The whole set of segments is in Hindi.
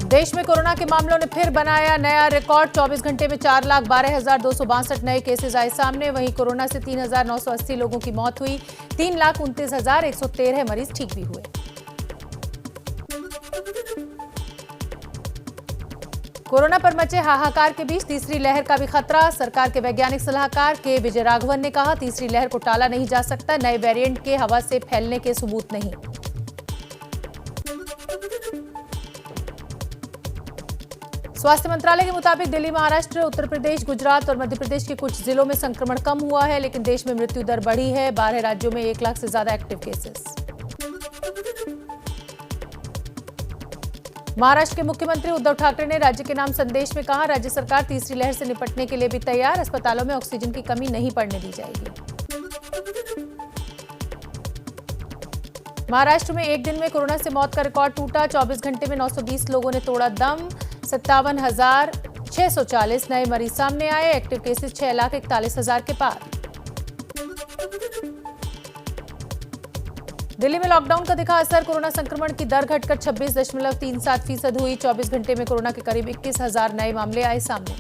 देश में कोरोना के मामलों ने फिर बनाया नया रिकॉर्ड। 24 घंटे में 4,12,262 नए केसेस आए सामने। वहीं कोरोना से 3,980 लोगों की मौत हुई। 3,29,113 मरीज ठीक भी हुए। कोरोना पर मचे हाहाकार के बीच तीसरी लहर का भी खतरा। सरकार के वैज्ञानिक सलाहकार के विजय राघवन ने कहा, तीसरी लहर को टाला नहीं जा सकता। नए वेरिएंट के हवा से फैलने के सबूत नहीं। स्वास्थ्य मंत्रालय के मुताबिक दिल्ली, महाराष्ट्र, उत्तर प्रदेश, गुजरात और मध्य प्रदेश के कुछ जिलों में संक्रमण कम हुआ है, लेकिन देश में मृत्यु दर बढ़ी है। 12 राज्यों में 1 लाख से ज्यादा एक्टिव केसेस। महाराष्ट्र के मुख्यमंत्री उद्धव ठाकरे ने राज्य के नाम संदेश में कहा, राज्य सरकार तीसरी लहर से निपटने के लिए भी तैयार। अस्पतालों में ऑक्सीजन की कमी नहीं पड़ने दी जाएगी। महाराष्ट्र में एक दिन में कोरोना से मौत का रिकॉर्ड टूटा। 24 घंटे में 920 लोगों ने तोड़ा दम। 57,640 नए मरीज सामने आए। एक्टिव केसेस 6,41,000 के पार। दिल्ली में लॉकडाउन का दिखा असर। कोरोना संक्रमण की दर घटकर 26.37% हुई। 24 घंटे में कोरोना के करीब 21,000 नए मामले आए सामने।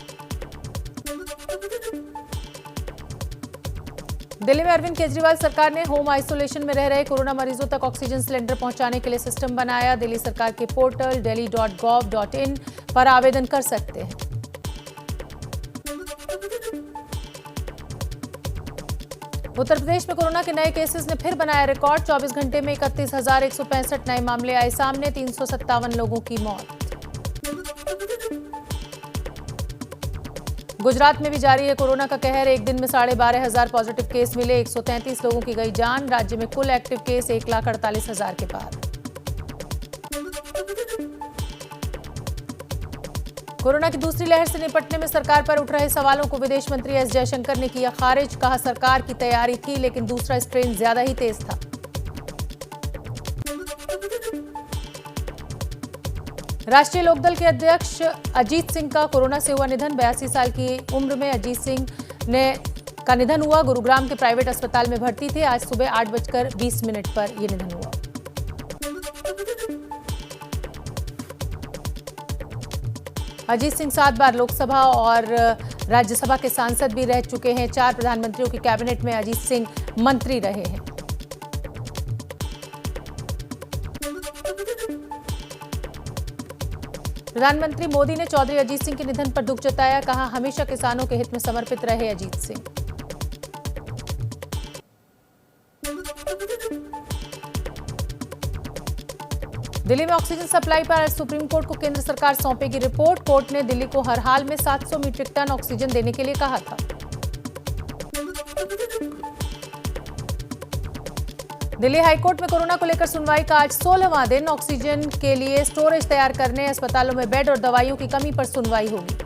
दिल्ली में अरविंद केजरीवाल सरकार ने होम आइसोलेशन में रह रहे कोरोना मरीजों तक ऑक्सीजन सिलेंडर पहुंचाने के लिए सिस्टम बनाया। दिल्ली सरकार के पोर्टल delhi.gov.in पर आवेदन कर सकते हैं। उत्तर प्रदेश में कोरोना के नए केसेस ने फिर बनाया रिकॉर्ड। 24 घंटे में 31,165 नए मामले आए सामने। 357 लोगों की मौत। गुजरात में भी जारी है कोरोना का कहर। एक दिन में 12,500 पॉजिटिव केस मिले। 133 लोगों की गई जान। राज्य में कुल एक्टिव केस 1,48,000 के पार। कोरोना की दूसरी लहर से निपटने में सरकार पर उठ रहे सवालों को विदेश मंत्री एस जयशंकर ने किया खारिज। कहा, सरकार की तैयारी थी, लेकिन दूसरा स्ट्रेन ज्यादा ही तेज था। राष्ट्रीय लोकदल के अध्यक्ष अजीत सिंह का कोरोना से हुआ निधन। 82 साल की उम्र में अजीत सिंह का निधन हुआ। गुरुग्राम के प्राइवेट अस्पताल में भर्ती थे। आज सुबह 8:20 पर यह निधन हुआ। अजीत सिंह 7 बार लोकसभा और राज्यसभा के सांसद भी रह चुके हैं। 4 प्रधानमंत्रियों की कैबिनेट में अजीत सिंह मंत्री रहे हैं। प्रधानमंत्री मोदी ने चौधरी अजीत सिंह के निधन पर दुख जताया। कहा, हमेशा किसानों के हित में समर्पित रहे अजीत सिंह। दिल्ली में ऑक्सीजन सप्लाई पर आज सुप्रीम कोर्ट को केंद्र सरकार सौंपेगी रिपोर्ट। कोर्ट ने दिल्ली को हर हाल में 700 मीट्रिक टन ऑक्सीजन देने के लिए कहा था। दिल्ली हाईकोर्ट में कोरोना को लेकर सुनवाई का आज 16वां दिन। ऑक्सीजन के लिए स्टोरेज तैयार करने, अस्पतालों में बेड और दवाइयों की कमी पर सुनवाई होगी।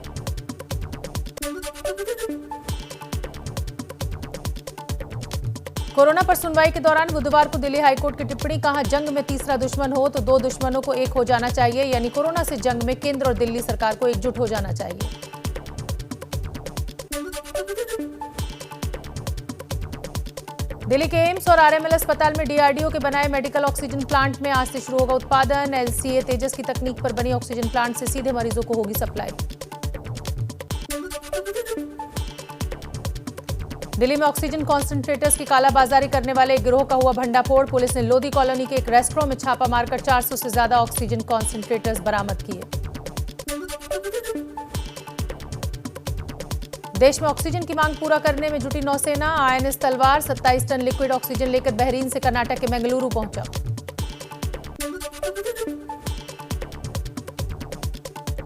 कोरोना पर सुनवाई के दौरान बुधवार को दिल्ली हाईकोर्ट की टिप्पणी। कहा, जंग में तीसरा दुश्मन हो तो 2 दुश्मनों को एक हो जाना चाहिए, यानी कोरोना से जंग में केंद्र और दिल्ली सरकार को एकजुट हो जाना चाहिए। दिल्ली के एम्स और आरएमएल अस्पताल में डीआरडीओ के बनाए मेडिकल ऑक्सीजन प्लांट में आज से शुरू होगा उत्पादन। एलसीए तेजस की तकनीक पर बनी ऑक्सीजन प्लांट से सीधे मरीजों को होगी सप्लाई। दिल्ली में ऑक्सीजन कॉन्सेंट्रेटर्स की कालाबाजारी करने वाले एक गिरोह का हुआ भंडाफोड़। पुलिस ने लोधी कॉलोनी के एक रेस्टोरेंट में छापा मारकर 400 से ज्यादा ऑक्सीजन कॉन्सेंट्रेटर्स बरामद किए। देश में ऑक्सीजन की मांग पूरा करने में जुटी नौसेना। आईएनएस तलवार 27 टन लिक्विड ऑक्सीजन लेकर बहरीन से कर्नाटक के बेंगलुरु पहुंचा।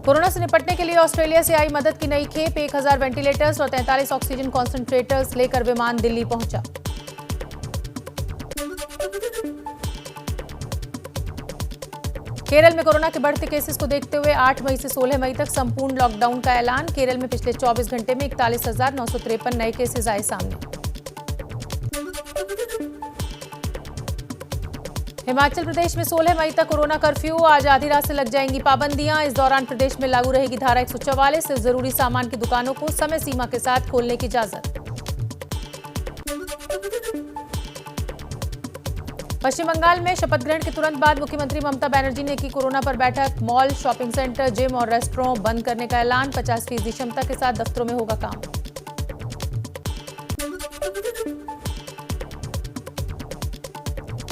कोरोना से निपटने के लिए ऑस्ट्रेलिया से आई मदद की नई खेप। 1,000 वेंटिलेटर्स और 43 ऑक्सीजन कॉन्सेंट्रेटर्स लेकर विमान दिल्ली पहुंचा। केरल में कोरोना के बढ़ते केसेस को देखते हुए 8 मई से 16 मई तक संपूर्ण लॉकडाउन का ऐलान। केरल में पिछले 24 घंटे में 41,953 नए केसेस आए सामने। हिमाचल प्रदेश में 16 मई तक कोरोना कर्फ्यू। आज आधी रात से लग जाएंगी पाबंदियां। इस दौरान प्रदेश में लागू रहेगी धारा 144। जरूरी सामान की दुकानों को समय सीमा के साथ खोलने की इजाजत। पश्चिम बंगाल में शपथ ग्रहण के तुरंत बाद मुख्यमंत्री ममता बनर्जी ने की कोरोना पर बैठक। मॉल, शॉपिंग सेंटर, जिम और रेस्टोरेंट बंद करने का ऐलान। 50% क्षमता के साथ दफ्तरों में होगा काम।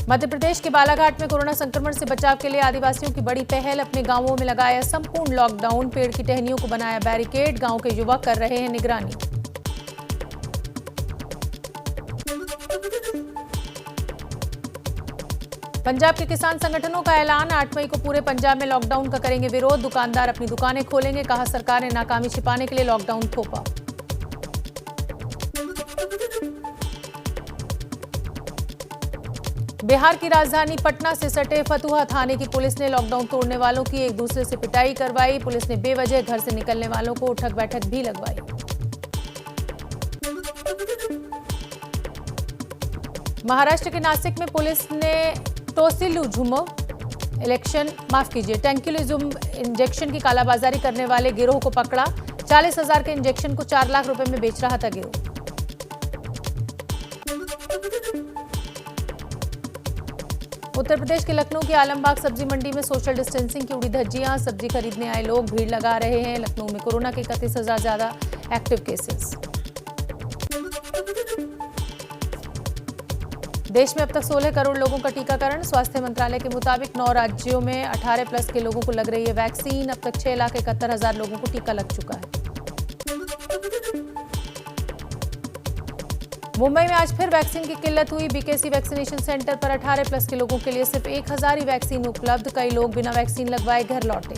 मध्य प्रदेश के बालाघाट में कोरोना संक्रमण से बचाव के लिए आदिवासियों की बड़ी पहल। अपने गांवों में लगाया संपूर्ण लॉकडाउन। पेड़ की टहनियों को बनाया बैरिकेड। गांव के युवक कर रहे हैं निगरानी। पंजाब के किसान संगठनों का ऐलान। 8 मई को पूरे पंजाब में लॉकडाउन का करेंगे विरोध। दुकानदार अपनी दुकानें खोलेंगे। कहा, सरकार ने नाकामी छिपाने के लिए लॉकडाउन थोपा। बिहार की राजधानी पटना से सटे फतुहा थाने की पुलिस ने लॉकडाउन तोड़ने वालों की एक दूसरे से पिटाई करवाई। पुलिस ने बेवजह घर से निकलने वालों को उठक बैठक भी लगवाई। महाराष्ट्र के नासिक में पुलिस ने टैंक्युलिजुम इंजेक्शन की कालाबाजारी करने वाले गिरोह को पकड़ा। 40,000 के इंजेक्शन को 4 लाख रुपए में बेच रहा था गिरोह। उत्तर प्रदेश के लखनऊ की आलमबाग सब्जी मंडी में सोशल डिस्टेंसिंग की उड़ी धज्जियां। सब्जी खरीदने आए लोग भीड़ लगा रहे हैं। लखनऊ में कोरोना के 31,000 ज्यादा एक्टिव केसेस। देश में अब तक 16 करोड़ लोगों का टीकाकरण। स्वास्थ्य मंत्रालय के मुताबिक 9 राज्यों में 18+ के लोगों को लग रही है वैक्सीन। अब तक 6,71,000 लोगों को टीका लग चुका है। मुंबई में आज फिर वैक्सीन की किल्लत हुई। बीकेसी वैक्सीनेशन सेंटर पर 18+ के लोगों के लिए सिर्फ 1,000 ही वैक्सीन उपलब्ध। कई लोग बिना वैक्सीन लगवाए घर लौटे।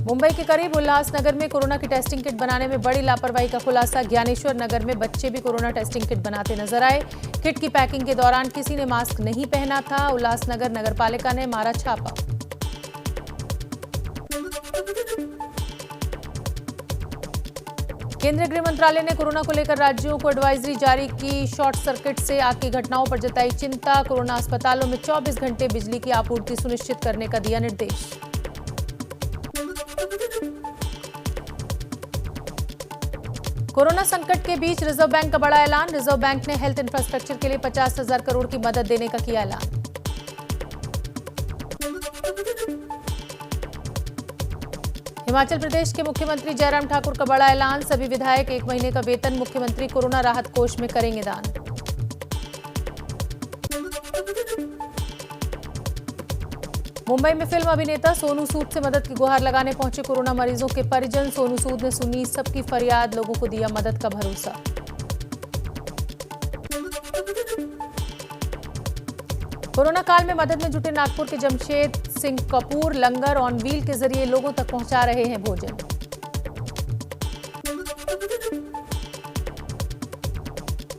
मुंबई के करीब उल्लासनगर में कोरोना की टेस्टिंग किट बनाने में बड़ी लापरवाही का खुलासा। ज्ञानेश्वर नगर में बच्चे भी कोरोना टेस्टिंग किट बनाते नजर आए। किट की पैकिंग के दौरान किसी ने मास्क नहीं पहना था। उल्लासनगर नगरपालिका ने मारा छापा। केंद्रीय गृह मंत्रालय ने कोरोना को लेकर राज्यों को एडवाइजरी जारी की। शॉर्ट सर्किट से आग की घटनाओं पर जताई चिंता। कोरोना अस्पतालों में 24 घंटे बिजली की आपूर्ति सुनिश्चित करने का दिया निर्देश। कोरोना संकट के बीच रिजर्व बैंक का बड़ा ऐलान। रिजर्व बैंक ने हेल्थ इंफ्रास्ट्रक्चर के लिए 50,000 करोड़ की मदद देने का किया ऐलान। हिमाचल प्रदेश के मुख्यमंत्री जयराम ठाकुर का बड़ा ऐलान। सभी विधायक 1 महीने का वेतन मुख्यमंत्री कोरोना राहत कोष में करेंगे दान। मुंबई में फिल्म अभिनेता सोनू सूद से मदद की गुहार लगाने पहुंचे कोरोना मरीजों के परिजन। सोनू सूद ने सुनी सबकी फरियाद, लोगों को दिया मदद का भरोसा। कोरोना काल में मदद में जुटे नागपुर के जमशेद सिंह कपूर लंगर ऑन व्हील के जरिए लोगों तक पहुंचा रहे हैं भोजन।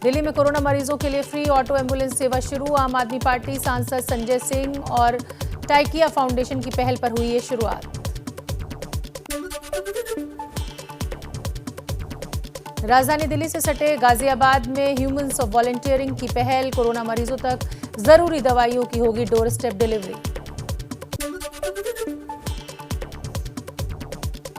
दिल्ली में कोरोना मरीजों के लिए फ्री ऑटो एम्बुलेंस सेवा शुरू। आम आदमी पार्टी सांसद संजय सिंह और टाइकिया फाउंडेशन की पहल पर हुई है शुरुआत। राजधानी दिल्ली से सटे गाजियाबाद में ह्यूमंस ऑफ वॉलंटियरिंग की पहल। कोरोना मरीजों तक जरूरी दवाइयों की होगी door step delivery.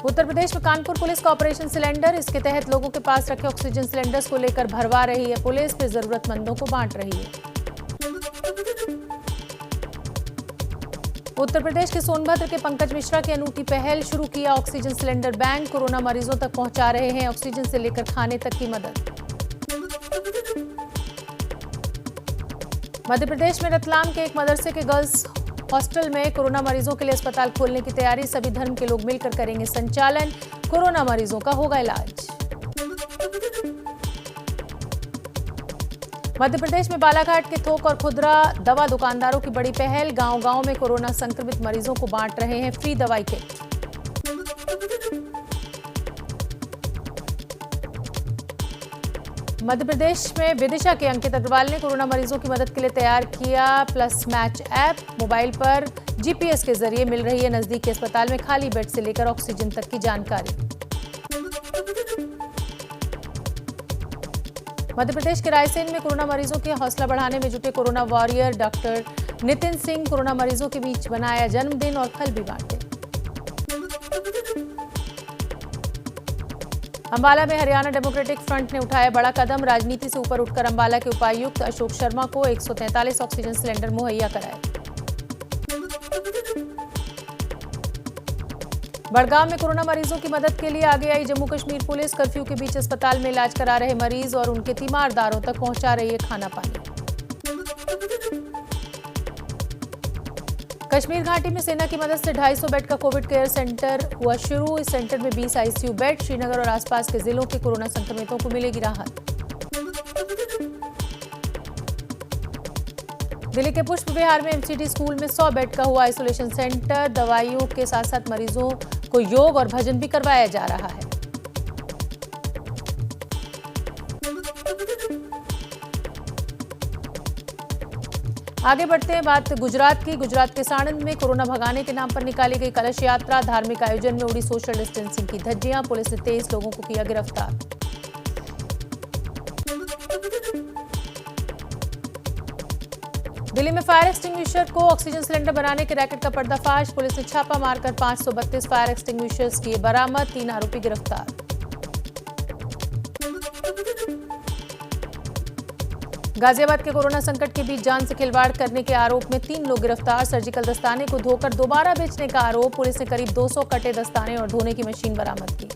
Uttar Pradesh में कानपुर पुलिस का ऑपरेशन सिलेंडर। इसके तहत लोगों के पास रखे ऑक्सीजन सिलेंडर्स को लेकर भरवा रही है पुलिस, फिर जरूरतमंदों को बांट रही है। उत्तर प्रदेश के सोनभद्र के पंकज मिश्रा की अनूठी पहल। शुरू किया ऑक्सीजन सिलेंडर बैंक। कोरोना मरीजों तक पहुंचा रहे हैं ऑक्सीजन से लेकर खाने तक की मदद। मध्य प्रदेश में रतलाम के एक मदरसे के गर्ल्स हॉस्टल में कोरोना मरीजों के लिए अस्पताल खोलने की तैयारी। सभी धर्म के लोग मिलकर करेंगे संचालन। कोरोना मरीजों का होगा इलाज। मध्य प्रदेश में बालाघाट के थोक और खुदरा दवा दुकानदारों की बड़ी पहल। गांव-गांव में कोरोना संक्रमित मरीजों को बांट रहे हैं फ्री दवाई किट। मध्य प्रदेश में विदिशा के अंकित अग्रवाल ने कोरोना मरीजों की मदद के लिए तैयार किया प्लस मैच ऐप। मोबाइल पर जीपीएस के जरिए मिल रही है नजदीक के अस्पताल में खाली बेड से लेकर ऑक्सीजन तक की जानकारी। मध्य प्रदेश के रायसेन में कोरोना मरीजों के हौसला बढ़ाने में जुटे corona warrior doctor Nitin Singh. Corona मरीजों के बीच बनाया जन्मदिन और फल भी बांटे। अंबाला में हरियाणा डेमोक्रेटिक फ्रंट ने उठाया बड़ा कदम। राजनीति से ऊपर उठकर अंबाला के उपायुक्त अशोक शर्मा को 143 ऑक्सीजन सिलेंडर मुहैया कराए। बड़गांव में कोरोना मरीजों की मदद के लिए आगे आई जम्मू कश्मीर पुलिस। कर्फ्यू के बीच अस्पताल में इलाज करा रहे मरीज और उनके तीमारदारों तक पहुंचा रही है खाना पानी। कश्मीर घाटी में सेना की मदद से 250 बेड का कोविड केयर सेंटर हुआ शुरू। इस सेंटर में 20 आईसीयू बेड। श्रीनगर और आसपास के जिलों के कोरोना संक्रमितों को मिलेगी राहत। दिल्ली के पुष्प विहार में एमसीडी स्कूल में 100 बेड का हुआ आइसोलेशन सेंटर। दवाइयों के साथ साथ मरीजों को योग और भजन भी करवाया जा रहा है। आगे बढ़ते हैं बात गुजरात की। गुजरात के साणंद में कोरोना भगाने के नाम पर निकाली गई कलश यात्रा। धार्मिक आयोजन में उड़ी सोशल डिस्टेंसिंग की धज्जियां। पुलिस ने 23 लोगों को किया गिरफ्तार। दिल्ली में फायर एक्सटिंग्विशर को ऑक्सीजन सिलेंडर बनाने के रैकेट का पर्दाफाश। पुलिस ने छापा मारकर 532 फायर एक्सटिंग्विशर्स किए बरामद। 3 आरोपी गिरफ्तार। गाजियाबाद के कोरोना संकट के बीच जान से खिलवाड़ करने के आरोप में 3 लोग गिरफ्तार। सर्जिकल दस्ताने को धोकर दोबारा बेचने का आरोप। पुलिस ने करीब 200 कटे दस्ताने और धोने की मशीन बरामद की।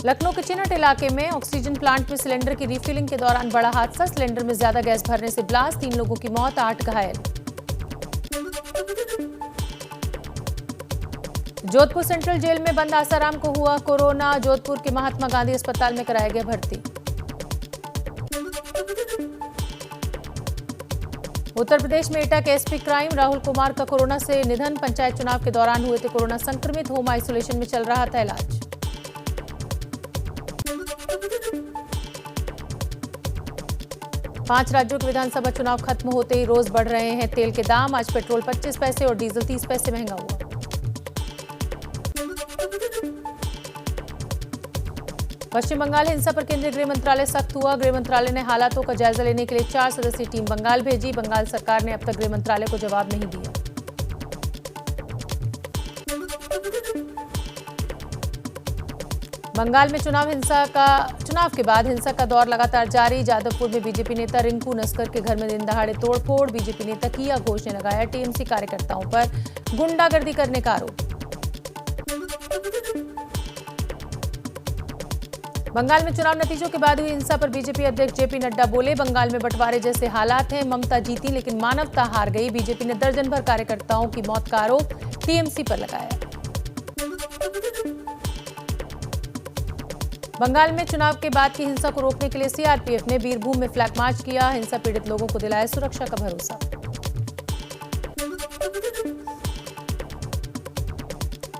लखनऊ के चिनट इलाके में ऑक्सीजन प्लांट में सिलेंडर की रिफिलिंग के दौरान बड़ा हादसा। सिलेंडर में ज्यादा गैस भरने से ब्लास्ट। 3 लोगों की मौत, 8 घायल। जोधपुर सेंट्रल जेल में बंद आसाराम को हुआ कोरोना। जोधपुर के महात्मा गांधी अस्पताल में कराया गया भर्ती। उत्तर प्रदेश में एटा के एसपी क्राइम राहुल कुमार का कोरोना से निधन। पंचायत चुनाव के दौरान हुए थे कोरोना संक्रमित। होम आइसोलेशन में चल रहा था इलाज। पांच राज्यों के विधानसभा चुनाव खत्म होते ही रोज बढ़ रहे हैं तेल के दाम। आज पेट्रोल 25 पैसे और डीजल 30 पैसे महंगा हुआ। पश्चिम बंगाल हिंसा पर केंद्रीय गृह मंत्रालय सख्त हुआ। गृह मंत्रालय ने हालातों का जायजा लेने के लिए 4 सदस्यीय टीम बंगाल भेजी। बंगाल सरकार ने अब तक गृह मंत्रालय को जवाब नहीं दिया। बंगाल में चुनाव के बाद हिंसा का दौर लगातार जारी। जादवपुर में बीजेपी नेता रिंकू नस्कर के घर में दिन दहाड़े तोड़फोड़। बीजेपी नेता किया घोष ने लगाया टीएमसी कार्यकर्ताओं पर गुंडागर्दी करने का आरोप। बंगाल में चुनाव नतीजों के बाद हुई हिंसा पर बीजेपी अध्यक्ष जेपी नड्डा बोले, बंगाल में बंटवारे जैसे हालात हैं। ममता जीती लेकिन मानवता हार गई। बीजेपी ने दर्जन भर कार्यकर्ताओं की मौत का आरोप टीएमसी पर लगाया। बंगाल में चुनाव के बाद की हिंसा को रोकने के लिए सीआरपीएफ ने बीरभूम में फ्लैग मार्च किया। हिंसा पीड़ित लोगों को दिलाया सुरक्षा का भरोसा।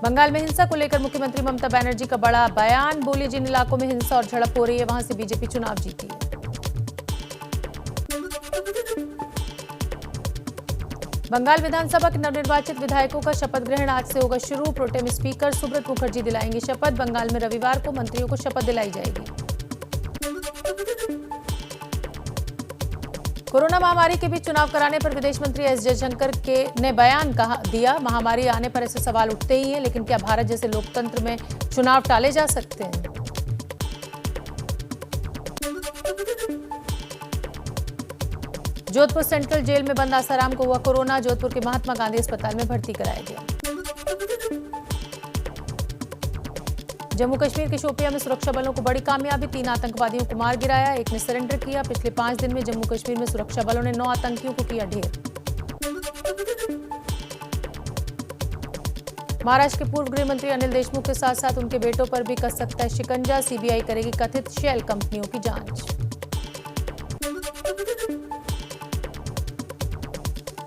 बंगाल में हिंसा को लेकर मुख्यमंत्री ममता बनर्जी का बड़ा बयान। बोली, जिन इलाकों में हिंसा और झड़प हो रही है वहां से बीजेपी चुनाव जीती है। बंगाल विधानसभा के नवनिर्वाचित विधायकों का शपथ ग्रहण आज से होगा शुरू। प्रोटेम स्पीकर सुब्रत मुखर्जी दिलाएंगे शपथ। बंगाल में रविवार को मंत्रियों को शपथ दिलाई जाएगी। कोरोना महामारी के बीच चुनाव कराने पर विदेश मंत्री एस जयशंकर ने बयान दिया। महामारी आने पर ऐसे सवाल उठते ही हैं, लेकिन क्या भारत जैसे लोकतंत्र में चुनाव टाले जा सकते हैं? जोधपुर सेंट्रल जेल में बंद आसाराम को हुआ कोरोना। जोधपुर के महात्मा गांधी अस्पताल में भर्ती कराया गया। जम्मू कश्मीर के शोपियां में सुरक्षा बलों को बड़ी कामयाबी। 3 आतंकवादियों को मार गिराया, एक ने सरेंडर किया। पिछले 5 दिन में जम्मू कश्मीर में सुरक्षा बलों ने 9 आतंकियों को किया ढेर। महाराष्ट्र के पूर्व गृह मंत्री अनिल देशमुख के साथ साथ उनके बेटों पर भी कस सकता है शिकंजा। सीबीआई करेगी कथित शेल कंपनियों की जांच।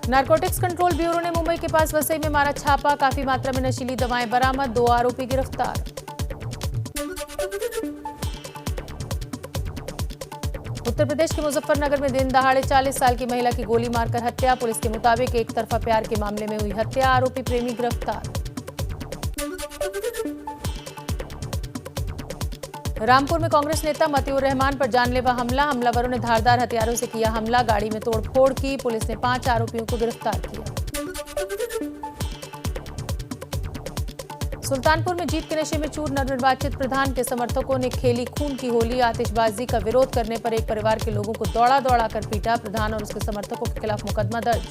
नारकोटिक्स कंट्रोल ब्यूरो ने मुंबई के पास वसई में मारा छापा। काफी मात्रा में नशीली दवाएं बरामद। 2 आरोपी गिरफ्तार। उत्तर प्रदेश के मुजफ्फरनगर में दिन दहाड़े 40 साल की महिला की गोली मारकर हत्या। पुलिस के मुताबिक एक तरफा प्यार के मामले में हुई हत्या। आरोपी प्रेमी गिरफ्तार। रामपुर में कांग्रेस नेता मतीउर रहमान पर जानलेवा हमला। हमलावरों ने धारदार हथियारों से किया हमला। गाड़ी में तोड़फोड़ की। पुलिस ने 5 आरोपियों को गिरफ्तार किया। सुल्तानपुर में जीत के नशे में चूर नवनिर्वाचित प्रधान के समर्थकों ने खेली खून की होली। आतिशबाजी का विरोध करने पर एक परिवार के लोगों को दौड़ा कर पीटा। प्रधान और उसके समर्थकों के खिलाफ मुकदमा दर्ज।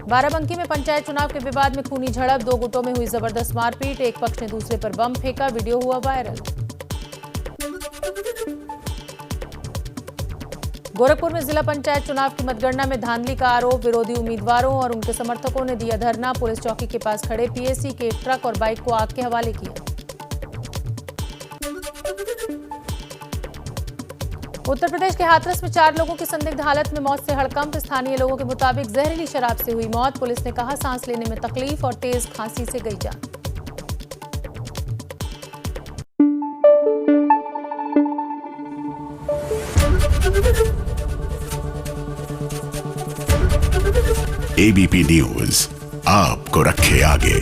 बाराबंकी में पंचायत चुनाव के विवाद में खूनी झड़प, 2 गुटों में हुई जबरदस्त मारपीट। एक पक्ष ने दूसरे पर बम फेंका, वीडियो हुआ वायरल। गोरखपुर में जिला पंचायत चुनाव की मतगणना में धांधली का आरोप, विरोधी उम्मीदवारों और उनके समर्थकों ने दिया धरना। पुलिस चौकी के पास खड़े पीएससी के एक ट्रक और बाइक को आग के हवाले किया। उत्तर प्रदेश के हाथरस में 4 लोगों की संदिग्ध हालत में मौत से हड़कंप। स्थानीय लोगों के मुताबिक जहरीली शराब से हुई मौत। पुलिस ने कहा सांस लेने में तकलीफ और तेज खांसी से गई जान। एबीपी न्यूज आपको रखे आगे।